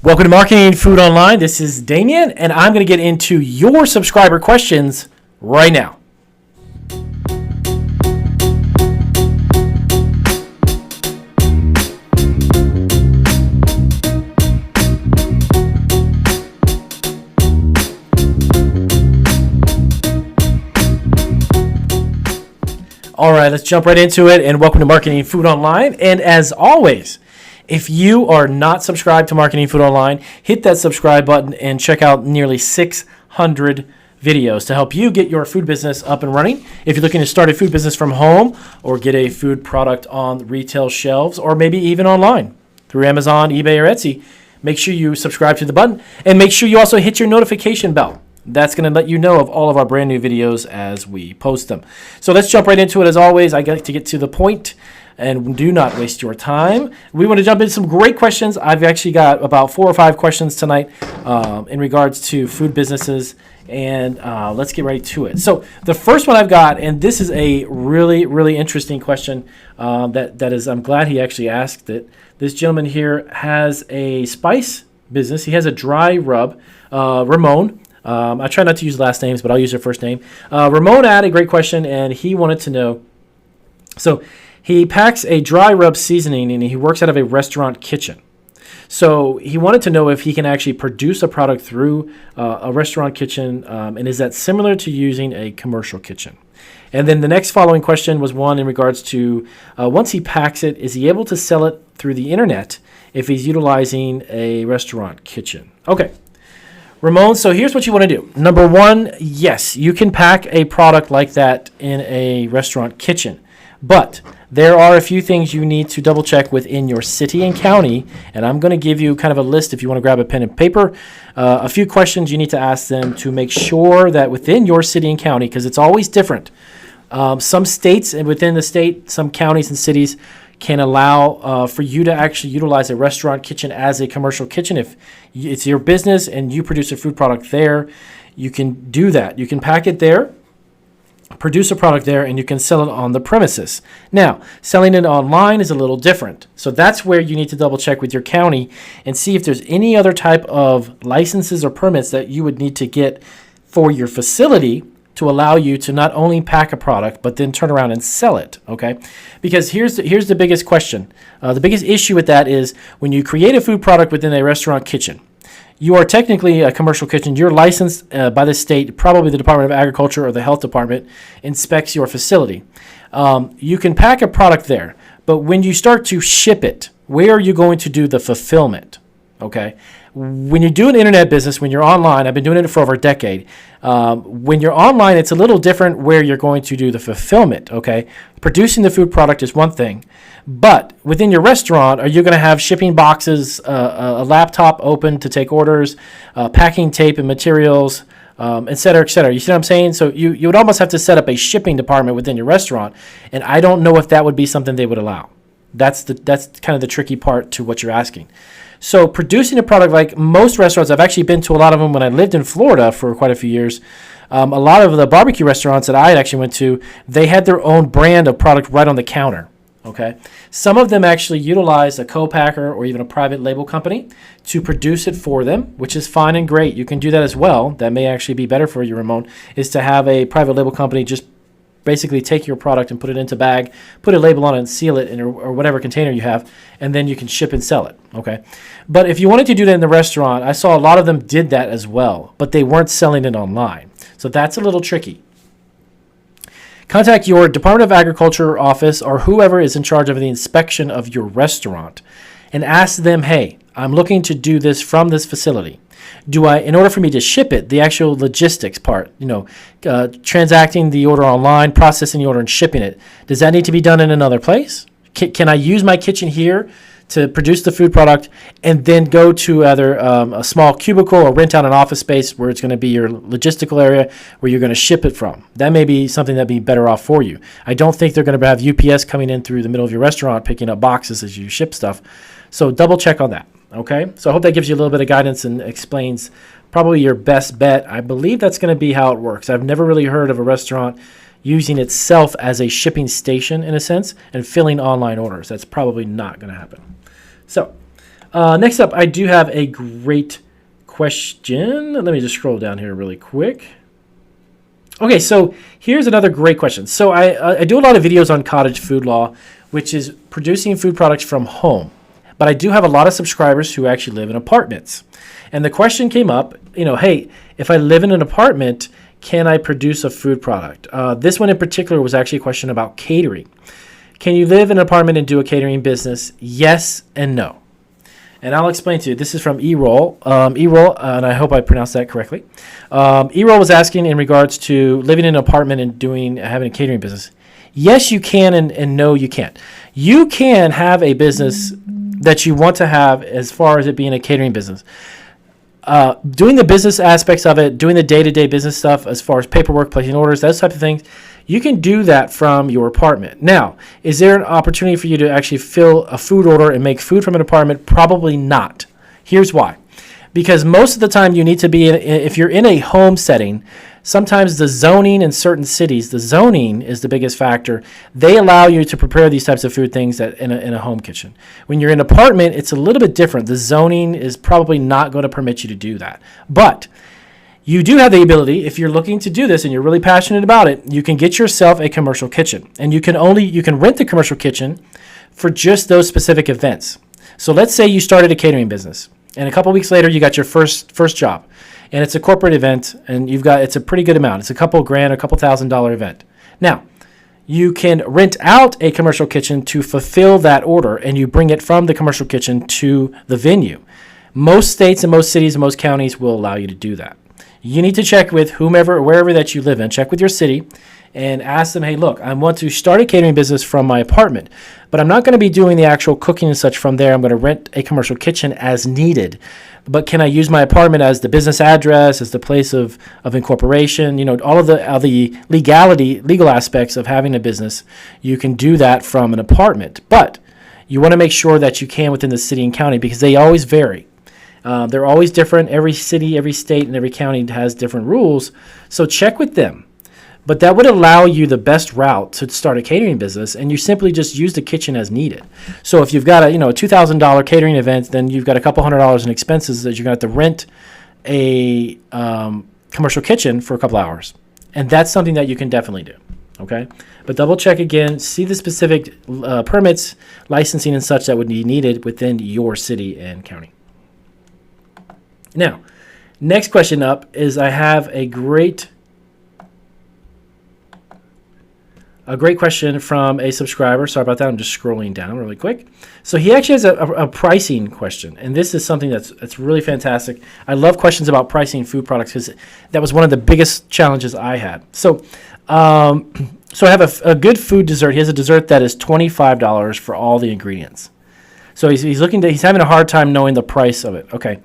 Welcome to Marketing Food Online. This is Damien, and I'm going to get into your subscriber questions right now. All right, let's jump right into it, and welcome to Marketing Food Online. And as always, if you are not subscribed to Marketing Food Online, hit that subscribe button and check out nearly 600 videos to help you get your food business up and running. If you're looking to start a food business from home or get a food product on retail shelves or maybe even online through Amazon, eBay, or Etsy, make sure you subscribe to the button and make sure you also hit your notification bell. That's going to let you know of all of our brand new videos as we post them. So let's jump right into it. As always, I like to get to the point and do not waste your time. We want to jump into some great questions. I've actually got about 4 or 5 questions tonight in regards to food businesses, and let's get right to it. So the first one I've got, and this is a really, really interesting question that is, I'm glad he actually asked it. This gentleman here has a spice business. He has a dry rub, Ramon. I try not to use last names, but I'll use their first name. Ramon had a great question, and he wanted to know, so he packs a dry rub seasoning, and he works out of a restaurant kitchen. So he wanted to know if he can actually produce a product through a restaurant kitchen, and is that similar to using a commercial kitchen? And then the next following question was one in regards to once he packs it, is he able to sell it through the internet if he's utilizing a restaurant kitchen? Okay. Ramon, so here's what you want to do. Number one, yes, you can pack a product like that in a restaurant kitchen, but there are a few things you need to double check within your city and county, and I'm going to give you kind of a list if you want to grab a pen and paper, a few questions you need to ask them to make sure that within your city and county, because it's always different. Some states and within the state, some counties and cities can allow for you to actually utilize a restaurant kitchen as a commercial kitchen. If it's your business and you produce a food product there, you can do that. You can pack it there, produce a product there, and you can sell it on the premises. Now, selling it online is a little different. So that's where you need to double check with your county and see if there's any other type of licenses or permits that you would need to get for your facility to allow you to not only pack a product, but then turn around and sell it, okay? Because here's the biggest question. The biggest issue with that is when you create a food product within a restaurant kitchen, you are technically a commercial kitchen. You're licensed by the state, probably the Department of Agriculture or the Health Department inspects your facility. You can pack a product there, but when you start to ship it, where are you going to do the fulfillment, okay? When you do an internet business, when you're online, I've been doing it for over a decade. When you're online, it's a little different where you're going to do the fulfillment, okay? Producing the food product is one thing, but within your restaurant, are you going to have shipping boxes, a laptop open to take orders, packing tape and materials, et cetera, et cetera? You see what I'm saying? So you would almost have to set up a shipping department within your restaurant, and I don't know if that would be something they would allow. That's kind of the tricky part to what you're asking. So producing a product, like most restaurants, I've actually been to a lot of them when I lived in Florida for quite a few years. A lot of the barbecue restaurants that I actually went to, they had their own brand of product right on the counter. Okay, some of them actually utilize a co-packer or even a private label company to produce it for them, which is fine and great. You can do that as well. That may actually be better for you, Ramon, is to have a private label company just basically take your product and put it into a bag, put a label on it and seal it in or whatever container you have, and then you can ship and sell it, okay? But if you wanted to do that in the restaurant, I saw a lot of them did that as well, but they weren't selling it online. So that's a little tricky. Contact your Department of Agriculture office or whoever is in charge of the inspection of your restaurant and ask them, hey, I'm looking to do this from this facility. Do I, in order for me to ship it, the actual logistics part, transacting the order online, processing the order, and shipping it, does that need to be done in another place? Can I use my kitchen here to produce the food product and then go to either a small cubicle or rent out an office space where it's going to be your logistical area where you're going to ship it from? That may be something that'd be better off for you. I don't think they're going to have UPS coming in through the middle of your restaurant picking up boxes as you ship stuff. So double check on that. Okay, so I hope that gives you a little bit of guidance and explains probably your best bet. I believe that's going to be how it works. I've never really heard of a restaurant using itself as a shipping station in a sense and filling online orders. That's probably not going to happen. So Next up, I do have a great question. Let me just scroll down here really quick. Okay, so here's another great question. So I do a lot of videos on cottage food law, which is producing food products from home. But I do have a lot of subscribers who actually live in apartments. And the question came up, hey, if I live in an apartment, can I produce a food product? This one in particular was actually a question about catering. Can you live in an apartment and do a catering business? Yes and no. And I'll explain to you. This is from E-Roll. E-Roll, and I hope I pronounced that correctly. E-Roll was asking in regards to living in an apartment and having a catering business. Yes, you can, and no, you can't. You can have a business that you want to have as far as it being a catering business. Doing the business aspects of it, doing the day-to-day business stuff as far as paperwork, placing orders, those type of things, you can do that from your apartment. Now, is there an opportunity for you to actually fill a food order and make food from an apartment? Probably not. Here's why. Because most of the time you need to be, if you're in a home setting, sometimes the zoning in certain cities, the zoning is the biggest factor. They allow you to prepare these types of food things in a home kitchen. When you're in an apartment, it's a little bit different. The zoning is probably not going to permit you to do that. But you do have the ability, if you're looking to do this and you're really passionate about it, you can get yourself a commercial kitchen. And you can rent the commercial kitchen for just those specific events. So let's say you started a catering business, and a couple weeks later you got your first job, and it's a corporate event, and it's a pretty good amount. It's a couple grand, a couple $1,000 event. Now, you can rent out a commercial kitchen to fulfill that order, and you bring it from the commercial kitchen to the venue. Most states and most cities and most counties will allow you to do that. You need to check with wherever that you live in. Check with your city and ask them, hey, look, I want to start a catering business from my apartment, but I'm not going to be doing the actual cooking and such from there. I'm going to rent a commercial kitchen as needed. But can I use my apartment as the business address, as the place of incorporation? All of the legal aspects of having a business, you can do that from an apartment. But you want to make sure that you can within the city and county, because they always vary. They're always different. Every city, every state, and every county has different rules. So check with them. But that would allow you the best route to start a catering business, and you simply just use the kitchen as needed. So if you've got a $2,000 catering event, then you've got a couple $100 in expenses that you're going to have to rent a commercial kitchen for a couple hours. And that's something that you can definitely do. Okay? But double check again, see the specific permits, licensing, and such that would be needed within your city and county. Now, next question up is I have a great question from a subscriber. Sorry about that. I'm just scrolling down really quick. So he actually has a pricing question, and this is something that's really fantastic. I love questions about pricing food products because that was one of the biggest challenges I had. So I have a good food dessert. He has a dessert that is $25 for all the ingredients. So he's having a hard time knowing the price of it. Okay.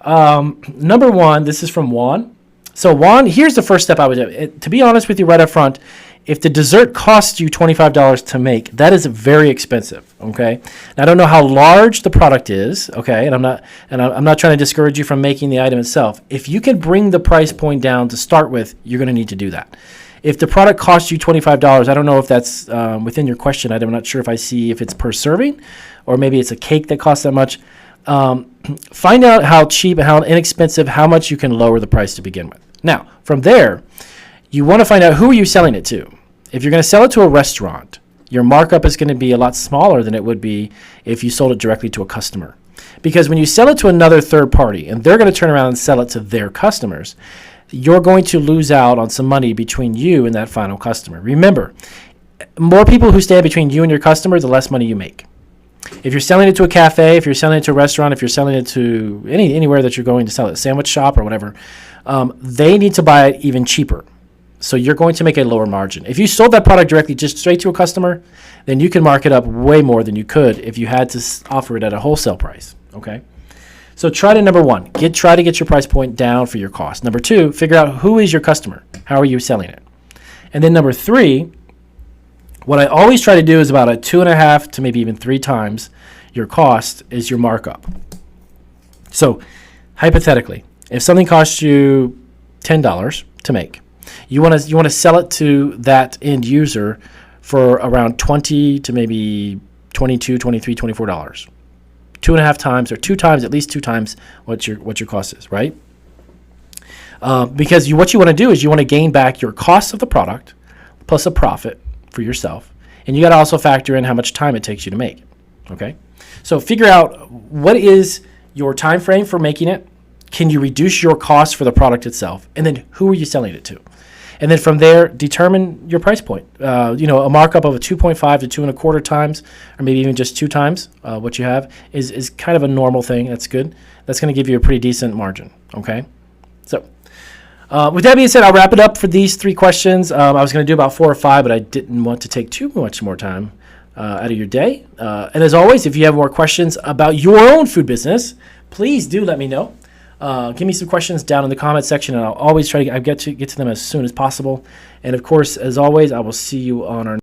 Number one, this is from Juan. So Juan, here's the first step I would do. To be honest with you right up front, if the dessert costs you $25 to make, that is very expensive. Okay. Now, I don't know how large the product is. Okay. And I'm not trying to discourage you from making the item itself. If you can bring the price point down to start with, you're going to need to do that. If the product costs you $25, I don't know if that's within your question. I'm not sure if it's per serving, or maybe it's a cake that costs that much. Find out how cheap and how inexpensive, how much you can lower the price to begin with. Now, from there, you want to find out who are you selling it to. If you're going to sell it to a restaurant, your markup is going to be a lot smaller than it would be if you sold it directly to a customer. Because when you sell it to another third party and they're going to turn around and sell it to their customers, you're going to lose out on some money between you and that final customer. Remember, more people who stand between you and your customer, the less money you make. If you're selling it to a cafe, if you're selling it to a restaurant, if you're selling it to anywhere that you're going to sell it, a sandwich shop or whatever, they need to buy it even cheaper. So you're going to make a lower margin. If you sold that product directly just straight to a customer, then you can mark it up way more than you could if you had to offer it at a wholesale price. Okay? So try to, number one, try to get your price point down for your cost. Number two, figure out who is your customer. How are you selling it? And then number three, what I always try to do is about a 2.5 to maybe even 3 times your cost is your markup. So hypothetically, if something costs you $10 to make, you want to sell it to that end user for around $20 to maybe $22, $23, $24. 2.5 times or 2 times, at least 2 times what your cost is, right? Because what you want to do is you want to gain back your cost of the product plus a profit for yourself. And you got to also factor in how much time it takes you to make it, okay? So figure out what is your time frame for making it. Can you reduce your cost for the product itself? And then who are you selling it to? And then from there, determine your price point. A markup of a 2.5 to 2.25 times, or maybe even just 2 times what you have is kind of a normal thing. That's good. That's going to give you a pretty decent margin, okay? So with that being said, I'll wrap it up for these 3 questions. I was going to do about 4 or 5, but I didn't want to take too much more time out of your day. And as always, if you have more questions about your own food business, please do let me know. Give me some questions down in the comment section, and I'll always try to get to them as soon as possible. And of course, as always, I will see you on our